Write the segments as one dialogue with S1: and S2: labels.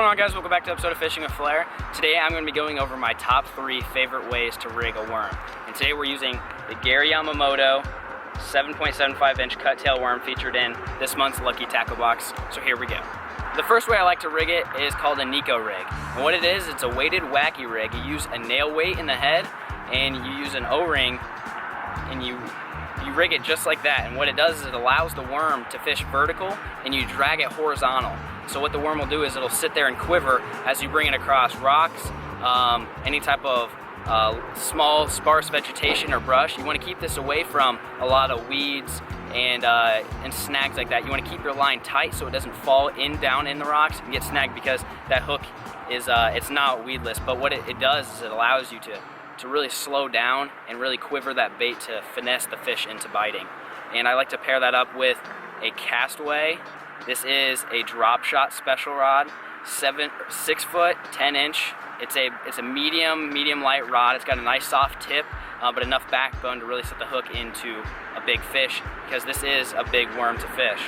S1: going on, guys? Welcome back to an episode of Fishing with Flair. Today I'm going to be going over my top 3 favorite ways to rig a worm. And today we're using the Gary Yamamoto 7.75 inch cut tail worm featured in this month's Lucky Tackle Box. So here we go. The first way I like to rig it is called a Neko rig. And what it is, it's a weighted wacky rig. You use a nail weight in the head and you use an O-ring and you rig it just like that. And what it does is it allows the worm to fish vertical and you drag it horizontal. So what the worm will do is it'll sit there and quiver as you bring it across rocks, any type of small sparse vegetation or brush. You want to keep this away from a lot of weeds and snags like that. You want to keep your line tight so it doesn't fall down in the rocks and get snagged, because that hook is it's not weedless, but what it does is it allows you to really slow down and really quiver that bait to finesse the fish into biting. And I like to pair that up with a Castaway. This is a drop shot special rod, 6 foot, 10 inch. It's a medium light rod. It's got a nice soft tip, but enough backbone to really set the hook into a big fish, because this is a big worm to fish.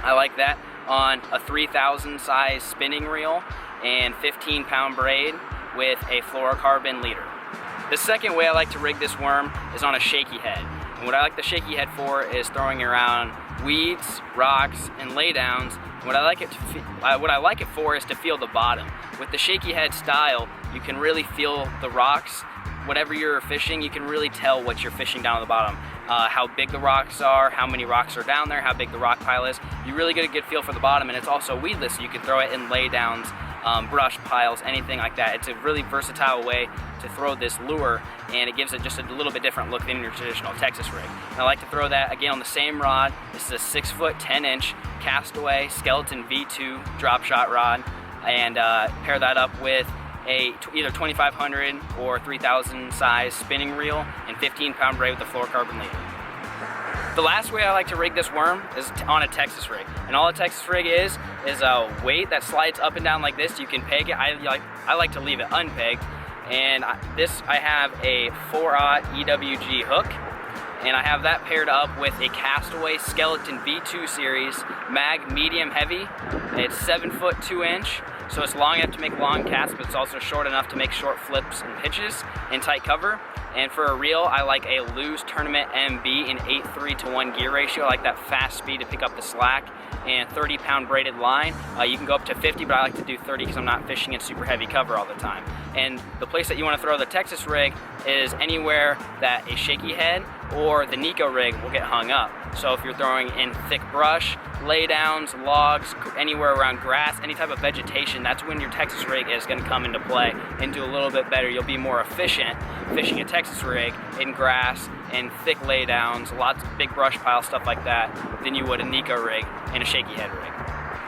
S1: I like that on a 3000 size spinning reel and 15-pound braid with a fluorocarbon leader. The second way I like to rig this worm is on a shaky head. And what I like the shaky head for is throwing around weeds, rocks, and laydowns. What I like it for is to feel the bottom. With the shaky head style, you can really feel the rocks. Whatever you're fishing, you can really tell what you're fishing down at the bottom. How big the rocks are, how many rocks are down there, how big the rock pile is. You really get a good feel for the bottom, and it's also weedless, so you can throw it in laydowns, brush piles, anything like that. It's a really versatile way to throw this lure, and it gives it just a little bit different look than your traditional Texas rig. And I like to throw that again on the same rod. This is a 6 foot, 10 inch Castaway Skeleton V2 drop shot rod, and pair that up with either 2500 or 3000 size spinning reel and 15-pound braid with the fluorocarbon leader. The last way I like to rig this worm is on a Texas rig. And all a Texas rig is a weight that slides up and down like this. You can peg it. I like to leave it unpegged. And I have a 4/0 EWG hook, and I have that paired up with a Castaway Skeleton V2 series mag medium heavy. It's 7 foot 2 inch. So it's long enough to make long casts, but it's also short enough to make short flips and pitches in tight cover. And for a reel, I like a Lew's Tournament MB in 8:3:1 gear ratio. I like that fast speed to pick up the slack, and 30-pound braided line. You can go up to 50, but I like to do 30 because I'm not fishing in super heavy cover all the time. And the place that you want to throw the Texas rig is anywhere that a shaky head or the Neko rig will get hung up. So if you're throwing in thick brush, laydowns, logs, anywhere around grass, any type of vegetation, that's when your Texas rig is going to come into play and do a little bit better. You'll be more efficient fishing a Texas rig in grass and thick laydowns, lots of big brush piles, stuff like that, than you would a Neko rig and a shaky head rig.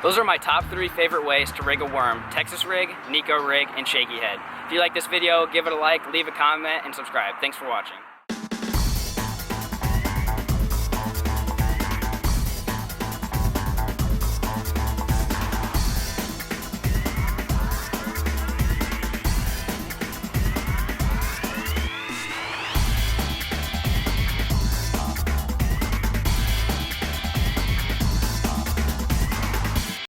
S1: Those are my top 3 favorite ways to rig a worm: Texas rig, Neko rig, and shaky head. If you like this video, give it a like, leave a comment, and subscribe. Thanks for watching.